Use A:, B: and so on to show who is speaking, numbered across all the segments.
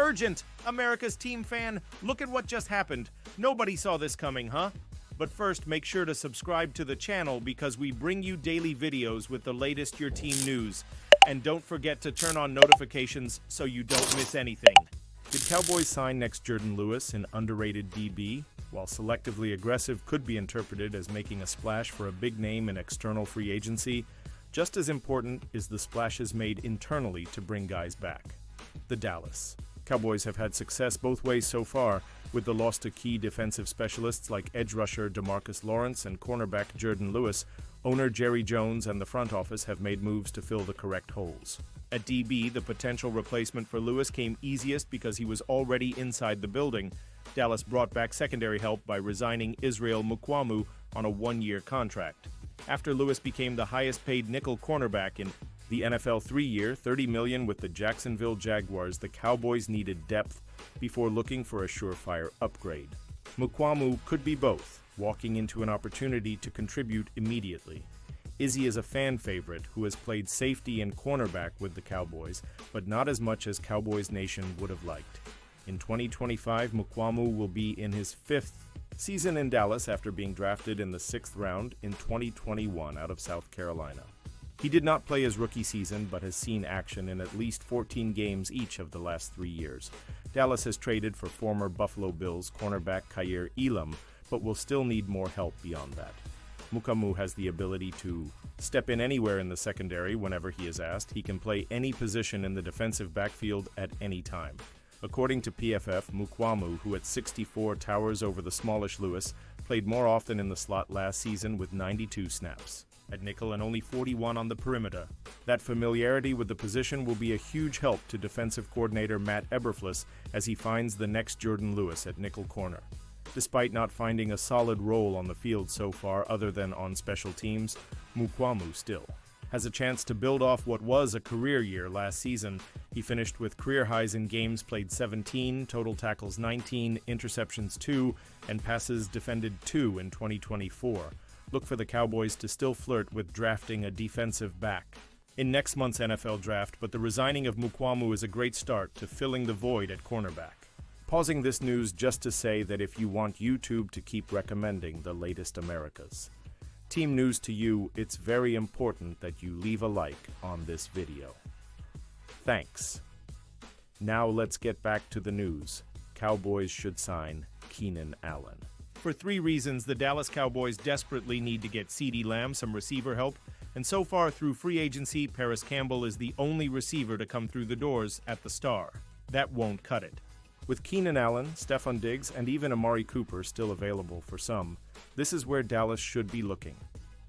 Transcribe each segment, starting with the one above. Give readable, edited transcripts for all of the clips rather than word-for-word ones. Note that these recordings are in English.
A: Urgent! America's team fan, look at what just happened. Nobody saw this coming, huh? But first, make sure to subscribe to the channel because we bring you daily videos with the latest your team news. And don't forget to turn on notifications so you don't miss anything. Did Cowboys sign next Jordan Lewis, an underrated DB? While selectively aggressive could be interpreted as making a splash for a big name in external free agency, just as important is the splashes made internally to bring guys back. The Dallas Cowboys have had success both ways so far, with the loss to key defensive specialists like edge rusher DeMarcus Lawrence and cornerback Jordan Lewis. Owner Jerry Jones and the front office have made moves to fill the correct holes. At DB, the potential replacement for Lewis came easiest because he was already inside the building. Dallas brought back secondary help by resigning Israel Mukuamu on a one-year contract. After Lewis became the highest-paid nickel cornerback in the NFL 3-year, $30 million with the Jacksonville Jaguars, the Cowboys needed depth before looking for a surefire upgrade. Mukuamu could be both, walking into an opportunity to contribute immediately. Izzy is a fan favorite who has played safety and cornerback with the Cowboys, but not as much as Cowboys Nation would have liked. In 2025, Mukuamu will be in his 5th season in Dallas after being drafted in the 6th round in 2021 out of South Carolina. He did not play his rookie season, but has seen action in at least 14 games each of the last 3 years. Dallas has traded for former Buffalo Bills cornerback Kaiir Elam, but will still need more help beyond that. Mukuamu has the ability to step in anywhere in the secondary whenever he is asked. He can play any position in the defensive backfield at any time. According to PFF, Mukuamu, who at 6'4" towers over the smallish Lewis, played more often in the slot last season with 92 snaps at nickel and only 41 on the perimeter. That familiarity with the position will be a huge help to defensive coordinator Matt Eberflus as he finds the next Jordan Lewis at nickel corner. Despite not finding a solid role on the field so far other than on special teams, Mukuamu still has a chance to build off what was a career year last season. He finished with career highs in games played 17, total tackles 19, interceptions 2, and passes defended 2 in 2024. Look for the Cowboys to still flirt with drafting a defensive back in next month's NFL draft, but the resigning of Mukuamu is a great start to filling the void at cornerback. Pausing this news just to say that if you want YouTube to keep recommending the latest Americas team news to you, it's very important that you leave a like on this video. Thanks. Now let's get back to the news. Cowboys should sign Keenan Allen. For 3 reasons, the Dallas Cowboys desperately need to get CeeDee Lamb some receiver help, and so far through free agency, Paris Campbell is the only receiver to come through the doors at the Star. That won't cut it. With Keenan Allen, Stephon Diggs, and even Amari Cooper still available for some, this is where Dallas should be looking.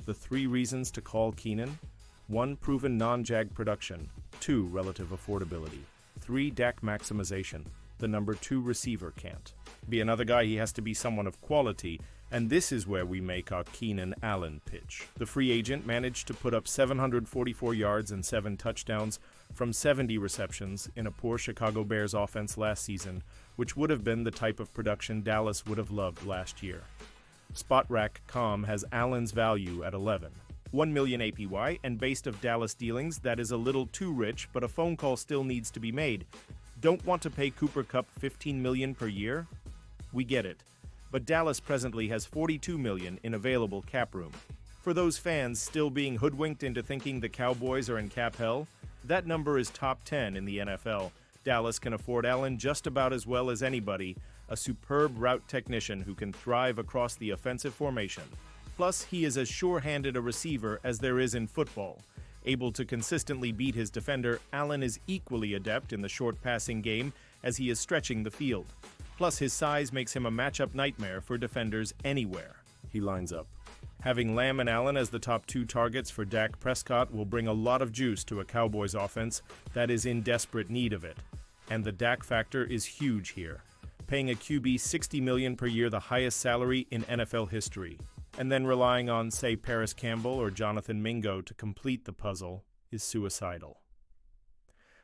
A: The 3 reasons to call Keenan: 1. Proven non-jag production. 2. Relative affordability. 3. DAC maximization. The number 2 receiver can't be another guy, he has to be someone of quality, and this is where we make our Keenan Allen pitch. The free agent managed to put up 744 yards and 7 touchdowns from 70 receptions in a poor Chicago Bears offense last season, which would have been the type of production Dallas would have loved last year. SpotRack.com has Allen's value at 11. $1 million APY, and based of Dallas dealings, that is a little too rich, but a phone call still needs to be made. Don't want to pay Cooper Kupp $15 million per year? We get it. But Dallas presently has $42 million in available cap room. For those fans still being hoodwinked into thinking the Cowboys are in cap hell, that number is top 10 in the NFL. Dallas can afford Allen just about as well as anybody, a superb route technician who can thrive across the offensive formation. Plus, he is as sure-handed a receiver as there is in football. Able to consistently beat his defender, Allen is equally adept in the short passing game as he is stretching the field. Plus, his size makes him a matchup nightmare for defenders anywhere he lines up. Having Lamb and Allen as the top 2 targets for Dak Prescott will bring a lot of juice to a Cowboys offense that is in desperate need of it. And the Dak factor is huge here, paying a QB $60 million per year, the highest salary in NFL history, and then relying on, say, Paris Campbell or Jonathan Mingo to complete the puzzle is suicidal.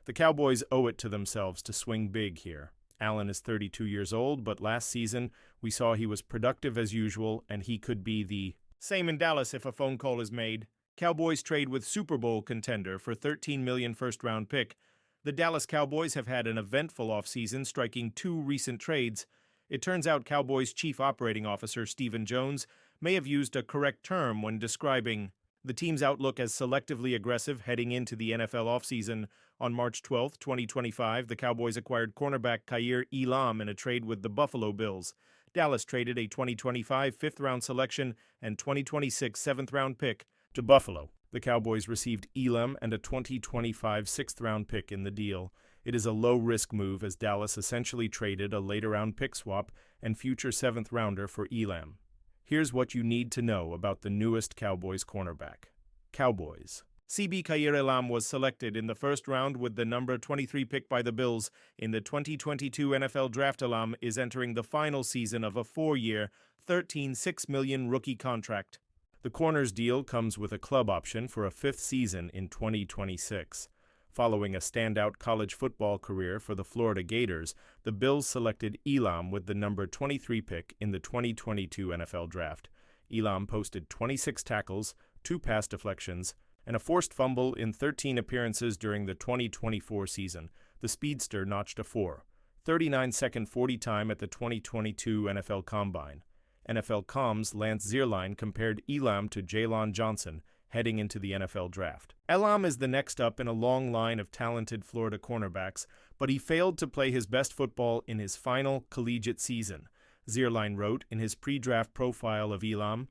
A: The Cowboys owe it to themselves to swing big here. Allen is 32 years old, but last season we saw he was productive as usual, and he could be the same in Dallas if a phone call is made. Cowboys trade with Super Bowl contender for $13 million first-round pick, The Dallas Cowboys have had an eventful offseason, striking 2 recent trades. It turns out Cowboys Chief Operating Officer Stephen Jones may have used a correct term when describing the team's outlook as selectively aggressive heading into the NFL offseason. On March 12, 2025, the Cowboys acquired cornerback Kaiir Elam in a trade with the Buffalo Bills. Dallas traded a 2025 fifth-round selection and 2026 seventh-round pick to Buffalo. The Cowboys received Elam and a 2025 sixth-round pick in the deal. It is a low-risk move as Dallas essentially traded a later-round pick swap and future seventh-rounder for Elam. Here's what you need to know about the newest Cowboys cornerback. Cowboys. CB Kaiir Elam was selected in the first round with the number 23 pick by the Bills in the 2022 NFL Draft. Elam is entering the final season of a 4-year, $13.6 million rookie contract. The corner's deal comes with a club option for a 5th season in 2026. Following a standout college football career for the Florida Gators, the Bills selected Elam with the number 23 pick in the 2022 NFL Draft. Elam posted 26 tackles, 2 pass deflections, and a forced fumble in 13 appearances during the 2024 season. The speedster notched a 4.39-second 40 time at the 2022 NFL Combine. NFL.com's Lance Zierlein compared Elam to Jaylon Johnson heading into the NFL Draft. Elam is the next up in a long line of talented Florida cornerbacks, but he failed to play his best football in his final collegiate season. Zierlein wrote in his pre-draft profile of Elam,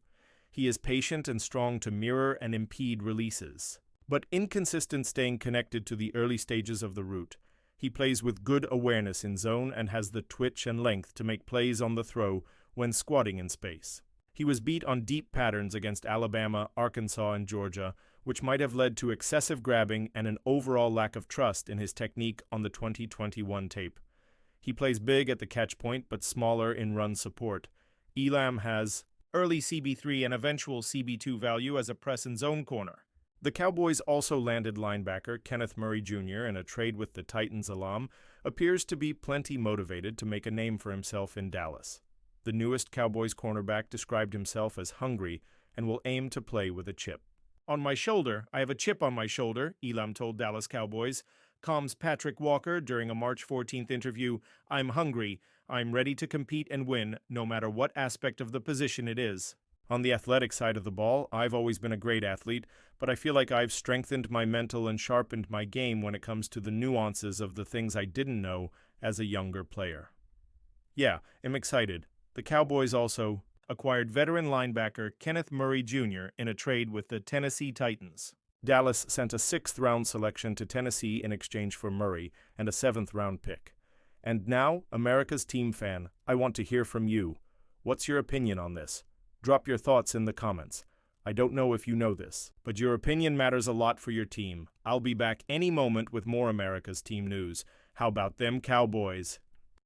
A: "He is patient and strong to mirror and impede releases, but inconsistent staying connected to the early stages of the route. He plays with good awareness in zone and has the twitch and length to make plays on the throw when squatting in space." He was beat on deep patterns against Alabama, Arkansas, and Georgia, which might have led to excessive grabbing and an overall lack of trust in his technique on the 2021 tape. He plays big at the catch point but smaller in run support. Elam has early CB3 and eventual CB2 value as a press and zone corner. The Cowboys also landed linebacker Kenneth Murray Jr. in a trade with the Titans. Elam appears to be plenty motivated to make a name for himself in Dallas. The newest Cowboys cornerback described himself as hungry and will aim to play with a chip. "On my shoulder, I have a chip on my shoulder," Elam told Dallas Cowboys. Com's Patrick Walker during a March 14th interview, "I'm hungry. I'm ready to compete and win, no matter what aspect of the position it is. On the athletic side of the ball, I've always been a great athlete, but I feel like I've strengthened my mental and sharpened my game when it comes to the nuances of the things I didn't know as a younger player." Yeah, I'm excited. The Cowboys also acquired veteran linebacker Kenneth Murray Jr. in a trade with the Tennessee Titans. Dallas sent a 6th-round selection to Tennessee in exchange for Murray and a 7th-round pick. And now, America's team fan, I want to hear from you. What's your opinion on this? Drop your thoughts in the comments. I don't know if you know this, but your opinion matters a lot for your team. I'll be back any moment with more America's team news. How about them Cowboys?